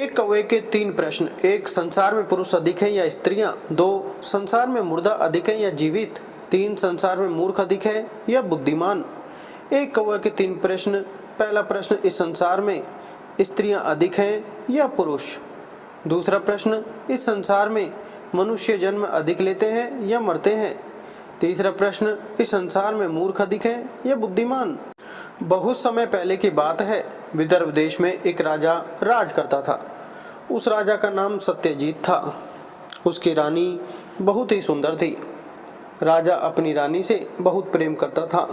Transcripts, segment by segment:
एक कौवे के तीन प्रश्न। एक, संसार में पुरुष अधिक है या स्त्रियां? दो, संसार में मुर्दा अधिक है या जीवित? तीन, संसार में मूर्ख अधिक है या बुद्धिमान? एक कौवे के तीन प्रश्न। पहला प्रश्न, इस संसार में स्त्रियां अधिक हैं या पुरुष? दूसरा प्रश्न, इस संसार में मनुष्य जन्म अधिक लेते हैं या मरते हैं? तीसरा प्रश्न, इस संसार में मूर्ख अधिक है या बुद्धिमान? बहुत समय पहले की बात है। विदर्भ देश में एक राजा राज करता था। उस राजा का नाम सत्यजीत था। उसकी रानी बहुत ही सुंदर थी। राजा अपनी रानी से बहुत प्रेम करता था।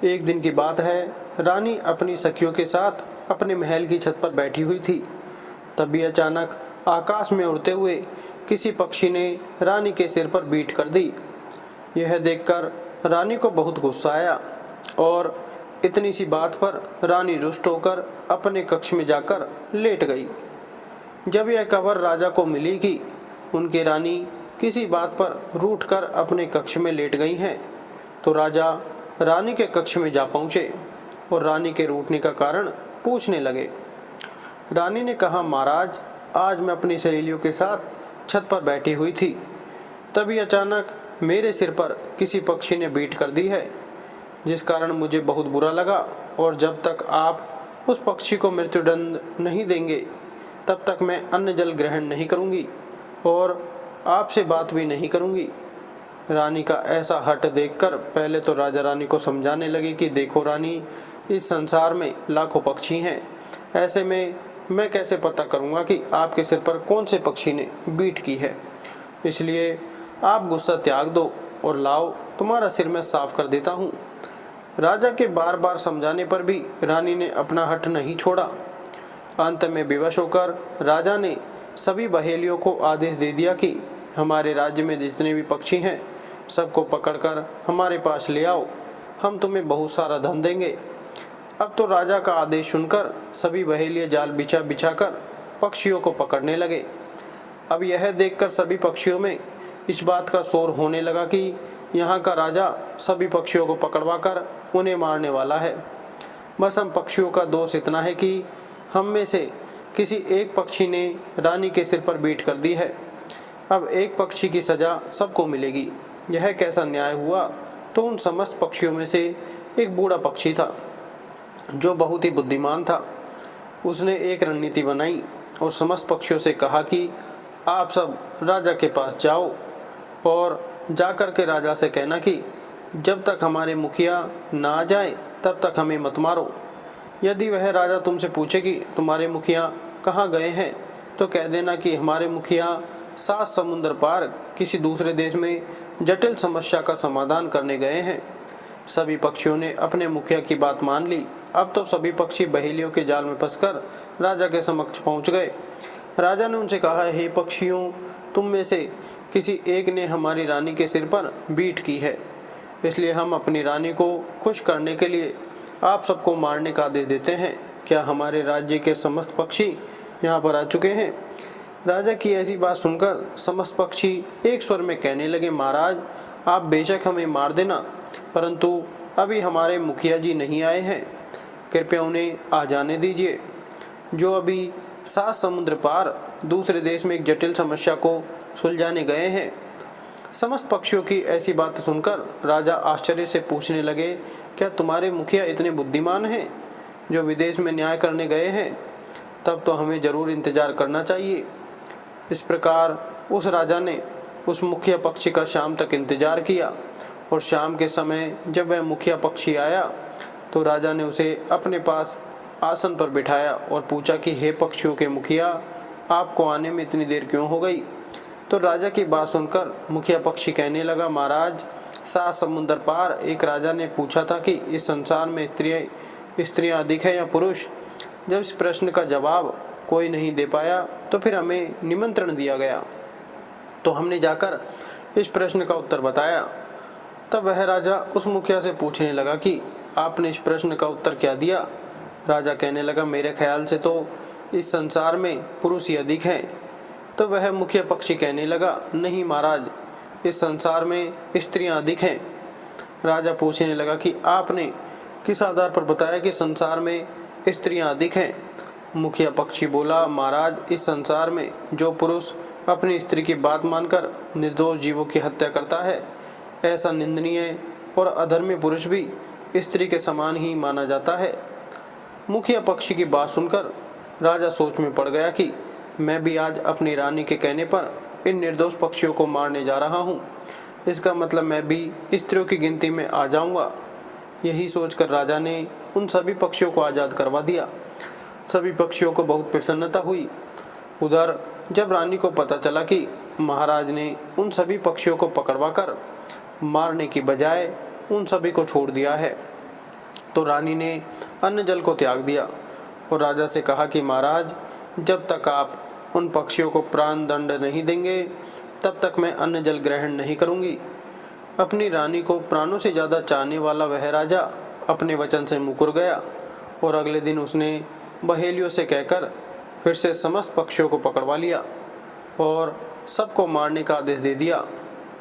एक दिन की बात है, रानी अपनी सखियों के साथ अपने महल की छत पर बैठी हुई थी। तभी अचानक आकाश में उड़ते हुए किसी पक्षी ने रानी के सिर पर बीट कर दी। यह देखकर रानी को बहुत गुस्सा आया और इतनी सी बात पर रानी रुष्ट होकर अपने कक्ष में जाकर लेट गई। जब यह खबर राजा को मिली कि उनकी रानी किसी बात पर रूठकर अपने कक्ष में लेट गई हैं, तो राजा रानी के कक्ष में जा पहुँचे और रानी के रूठने का कारण पूछने लगे। रानी ने कहा, महाराज, आज मैं अपनी सहेलियों के साथ छत पर बैठी हुई थी। तभी अचानक मेरे सिर पर किसी पक्षी ने बीट कर दी है, जिस कारण मुझे बहुत बुरा लगा, और जब तक आप उस पक्षी को मृत्युदंड नहीं देंगे तब तक मैं अन्न जल ग्रहण नहीं करूंगी और आपसे बात भी नहीं करूंगी। रानी का ऐसा हठ देखकर पहले तो राजा रानी को समझाने लगे कि देखो रानी, इस संसार में लाखों पक्षी हैं, ऐसे में मैं कैसे पता करूंगा कि आपके सिर पर कौन से पक्षी ने बीट की है। इसलिए आप गुस्सा त्याग दो और लाओ, तुम्हारा सिर मैं साफ कर देता हूँ। राजा के बार बार समझाने पर भी रानी ने अपना हठ नहीं छोड़ा। अंत में विवश होकर राजा ने सभी बहेलियों को आदेश दे दिया कि हमारे राज्य में जितने भी पक्षी हैं सबको पकड़कर हमारे पास ले आओ, हम तुम्हें बहुत सारा धन देंगे। अब तो राजा का आदेश सुनकर सभी बहेलिए जाल बिछा बिछाकर पक्षियों को पकड़ने लगे। अब यह देखकर सभी पक्षियों में इस बात का शोर होने लगा कि यहाँ का राजा सभी पक्षियों को पकड़वाकर उन्हें मारने वाला है। बस हम पक्षियों का दोष इतना है कि हम में से किसी एक पक्षी ने रानी के सिर पर बीट कर दी है। अब एक पक्षी की सजा सबको मिलेगी। यह कैसा न्याय हुआ? तो उन समस्त पक्षियों में से एक बूढ़ा पक्षी था जो बहुत ही बुद्धिमान था। उसने एक रणनीति बनाई और समस्त पक्षियों से कहा कि आप सब राजा के पास जाओ और जाकर के राजा से कहना कि जब तक हमारे मुखिया ना आ जाए तब तक हमें मत मारो। यदि वह राजा तुमसे पूछे कि तुम्हारे मुखिया कहाँ गए हैं, तो कह देना कि हमारे मुखिया 7 समुद्र पार किसी दूसरे देश में जटिल समस्या का समाधान करने गए हैं। सभी पक्षियों ने अपने मुखिया की बात मान ली। अब तो सभी पक्षी बहेलियों के जाल में फंसकर राजा के समक्ष पहुंच गए। राजा ने उनसे कहा, हे पक्षियों, तुम में से किसी एक ने हमारी रानी के सिर पर बीट की है, इसलिए हम अपनी रानी को खुश करने के लिए आप सबको मारने का आदेश देते हैं। क्या हमारे राज्य के समस्त पक्षी यहाँ पर आ चुके हैं? राजा की ऐसी बात सुनकर समस्त पक्षी एक स्वर में कहने लगे, महाराज, आप बेशक हमें मार देना, परंतु अभी हमारे मुखिया जी नहीं आए हैं, कृपया उन्हें आ जाने दीजिए, जो अभी 7 समुद्र पार दूसरे देश में एक जटिल समस्या को सुलझाने गए हैं। समस्त पक्षियों की ऐसी बात सुनकर राजा आश्चर्य से पूछने लगे, क्या तुम्हारे मुखिया इतने बुद्धिमान हैं जो विदेश में न्याय करने गए हैं? तब तो हमें जरूर इंतजार करना चाहिए। इस प्रकार उस राजा ने उस मुखिया पक्षी का शाम तक इंतजार किया और शाम के समय जब वह मुखिया पक्षी आया तो राजा ने उसे अपने पास आसन पर बिठाया और पूछा कि हे पक्षियों के मुखिया, आपको आने में इतनी देर क्यों हो गई? तो राजा की बात सुनकर मुखिया पक्षी कहने लगा, महाराज, 7 समुद्र पार एक राजा ने पूछा था कि इस संसार में स्त्रियां अधिक है या पुरुष। जब इस प्रश्न का जवाब कोई नहीं दे पाया तो फिर हमें निमंत्रण दिया गया, तो हमने जाकर इस प्रश्न का उत्तर बताया। तब वह राजा उस मुखिया से पूछने लगा कि आपने इस प्रश्न का उत्तर क्या दिया? राजा कहने लगा, मेरे ख्याल से तो इस संसार में पुरुष ही अधिक हैं। तो वह मुखिया पक्षी कहने लगा, नहीं महाराज, इस संसार में स्त्रियां अधिक हैं। राजा पूछने लगा कि आपने किस आधार पर बताया कि संसार में स्त्रियां अधिक हैं? मुखिया पक्षी बोला, महाराज, इस संसार में जो पुरुष अपनी स्त्री की बात मानकर निर्दोष जीवों की हत्या करता है, ऐसा निंदनीय और अधर्मी पुरुष भी स्त्री के समान ही माना जाता है। मुखिया पक्षी की बात सुनकर राजा सोच में पड़ गया कि मैं भी आज अपनी रानी के कहने पर इन निर्दोष पक्षियों को मारने जा रहा हूँ। इसका मतलब मैं भी स्त्रियों की गिनती में आ जाऊंगा। यही सोचकर राजा ने उन सभी पक्षियों को आज़ाद करवा दिया। सभी पक्षियों को बहुत प्रसन्नता हुई। उधर जब रानी को पता चला कि महाराज ने उन सभी पक्षियों को पकड़वाकर मारने की बजाय उन सभी को छोड़ दिया है, तो रानी ने अन्न जल को त्याग दिया और राजा से कहा कि महाराज, जब तक आप उन पक्षियों को प्राण दंड नहीं देंगे तब तक मैं अन्न जल ग्रहण नहीं करूंगी। अपनी रानी को प्राणों से ज़्यादा चाहने वाला वह राजा अपने वचन से मुकर गया और अगले दिन उसने बहेलियों से कहकर फिर से समस्त पक्षियों को पकड़वा लिया और सबको मारने का आदेश दे दिया।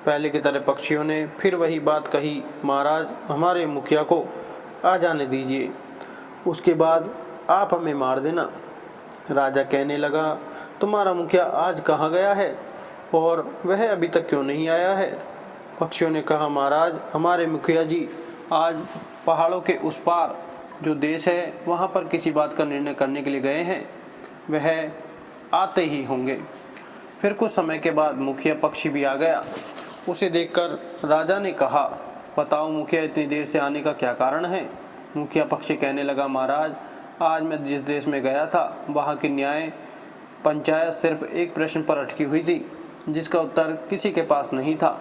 पहले की तरह पक्षियों ने फिर वही बात कही, महाराज, हमारे मुखिया को आ जाने दीजिए, उसके बाद आप हमें मार देना। राजा कहने लगा, तुम्हारा मुखिया आज कहाँ गया है और वह अभी तक क्यों नहीं आया है? पक्षियों ने कहा, महाराज, हमारे मुखिया जी आज पहाड़ों के उस पार जो देश है वहाँ पर किसी बात का निर्णय करने के लिए गए हैं, वह आते ही होंगे। फिर कुछ समय के बाद मुखिया पक्षी भी आ गया। उसे देखकर राजा ने कहा, बताओ मुखिया, इतनी देर से आने का क्या कारण है? मुखिया पक्षी कहने लगा, महाराज, आज मैं जिस देश में गया था वहाँ की न्याय पंचायत सिर्फ एक प्रश्न पर अटकी हुई थी जिसका उत्तर किसी के पास नहीं था।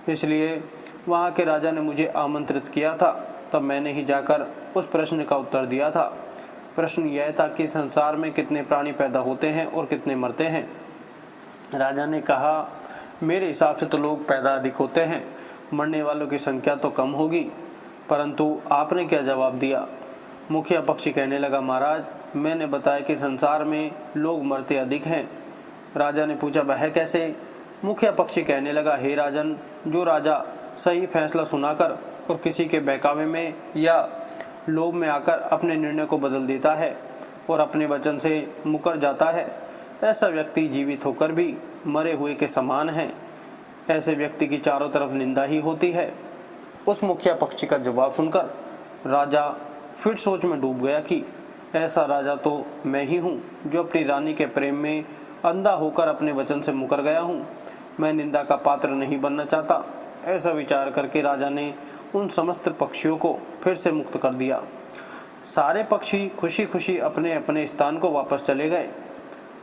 इसलिए वहाँ के राजा ने मुझे आमंत्रित किया था, तब मैंने ही जाकर उस प्रश्न का उत्तर दिया था। प्रश्न यह था कि संसार में कितने प्राणी पैदा होते हैं और कितने मरते हैं। राजा ने कहा, मेरे हिसाब से तो लोग पैदा अधिक होते हैं, मरने वालों की संख्या तो कम होगी। परंतु आपने क्या जवाब दिया? मुखिया पक्षी कहने लगा, महाराज, मैंने बताया कि संसार में लोग मरते अधिक हैं। राजा ने पूछा, वह कैसे? मुखिया पक्षी कहने लगा, हे राजन, जो राजा सही फैसला सुनाकर और किसी के बहकावे में या लोभ में आकर अपने निर्णय को बदल देता है और अपने वचन से मुकर जाता है, ऐसा व्यक्ति जीवित होकर भी मरे हुए के समान है। ऐसे व्यक्ति की चारों तरफ निंदा ही होती है। उस मुखिया पक्षी का जवाब सुनकर राजा फिर सोच में डूब गया कि ऐसा राजा तो मैं ही हूँ जो अपनी रानी के प्रेम में अंधा होकर अपने वचन से मुकर गया हूँ। मैं निंदा का पात्र नहीं बनना चाहता। ऐसा विचार करके राजा ने उन समस्त पक्षियों को फिर से मुक्त कर दिया। सारे पक्षी खुशी खुशी अपने अपने स्थान को वापस चले गए।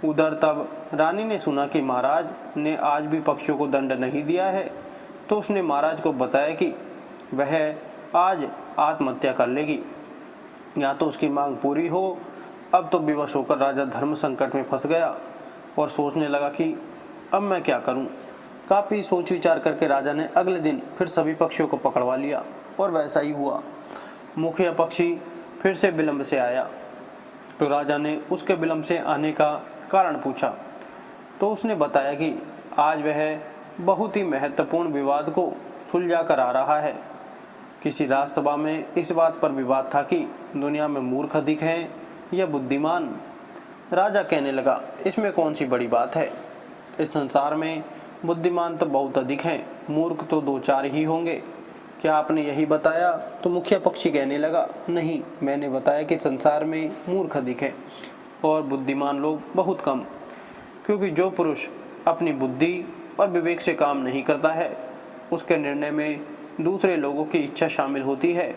उधर तब रानी ने सुना कि महाराज ने आज भी पक्षियों को दंड नहीं दिया है, तो उसने महाराज को बताया कि वह आज आत्महत्या कर लेगी, या तो उसकी मांग पूरी हो। अब तो विवश होकर राजा धर्म संकट में फंस गया और सोचने लगा कि अब मैं क्या करूं। काफ़ी सोच विचार करके राजा ने अगले दिन फिर सभी पक्षियों को पकड़वा लिया और वैसा ही हुआ। मुखिया पक्षी फिर से विलंब से आया तो राजा ने उसके विलंब से आने का कारण पूछा, तो उसने बताया कि आज वह बहुत ही महत्वपूर्ण विवाद को सुलझा कर आ रहा है। किसी राज्यसभा में इस बात पर विवाद था कि दुनिया में मूर्ख अधिक हैं या बुद्धिमान। राजा कहने लगा, इसमें कौन सी बड़ी बात है? इस संसार में बुद्धिमान तो बहुत अधिक हैं, मूर्ख तो 2-4 ही होंगे। क्या आपने यही बताया? तो मुखिया पक्षी कहने लगा, नहीं, मैंने बताया कि संसार में मूर्ख अधिक हैं और बुद्धिमान लोग बहुत कम। क्योंकि जो पुरुष अपनी बुद्धि और विवेक से काम नहीं करता है, उसके निर्णय में दूसरे लोगों की इच्छा शामिल होती है।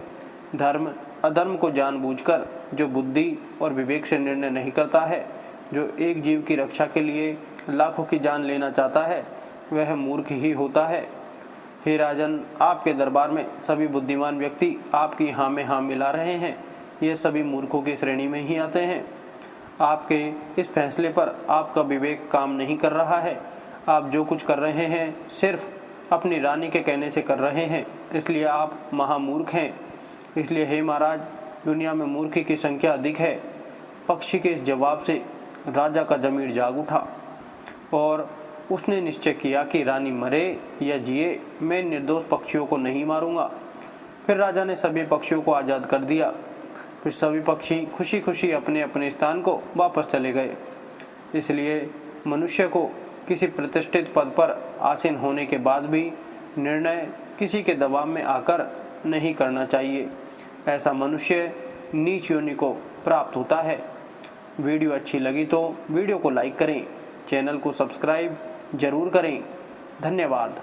धर्म अधर्म को जानबूझकर जो बुद्धि और विवेक से निर्णय नहीं करता है, जो एक जीव की रक्षा के लिए लाखों की जान लेना चाहता है, वह मूर्ख ही होता है। हे राजन, आपके दरबार में सभी बुद्धिमान व्यक्ति आपकी हाँ में हाँ मिला रहे हैं, ये सभी मूर्खों की श्रेणी में ही आते हैं। आपके इस फैसले पर आपका विवेक काम नहीं कर रहा है। आप जो कुछ कर रहे हैं सिर्फ अपनी रानी के कहने से कर रहे हैं, इसलिए आप महामूर्ख हैं। इसलिए हे महाराज, दुनिया में मूर्ख की संख्या अधिक है। पक्षी के इस जवाब से राजा का जमीर जाग उठा और उसने निश्चय किया कि रानी मरे या जिए, मैं निर्दोष पक्षियों को नहीं मारूंगा। फिर राजा ने सभी पक्षियों को आज़ाद कर दिया। फिर सभी पक्षी खुशी खुशी अपने अपने स्थान को वापस चले गए। इसलिए मनुष्य को किसी प्रतिष्ठित पद पर आसीन होने के बाद भी निर्णय किसी के दबाव में आकर नहीं करना चाहिए। ऐसा मनुष्य नीच योनि को प्राप्त होता है। वीडियो अच्छी लगी तो वीडियो को लाइक करें, चैनल को सब्सक्राइब जरूर करें। धन्यवाद।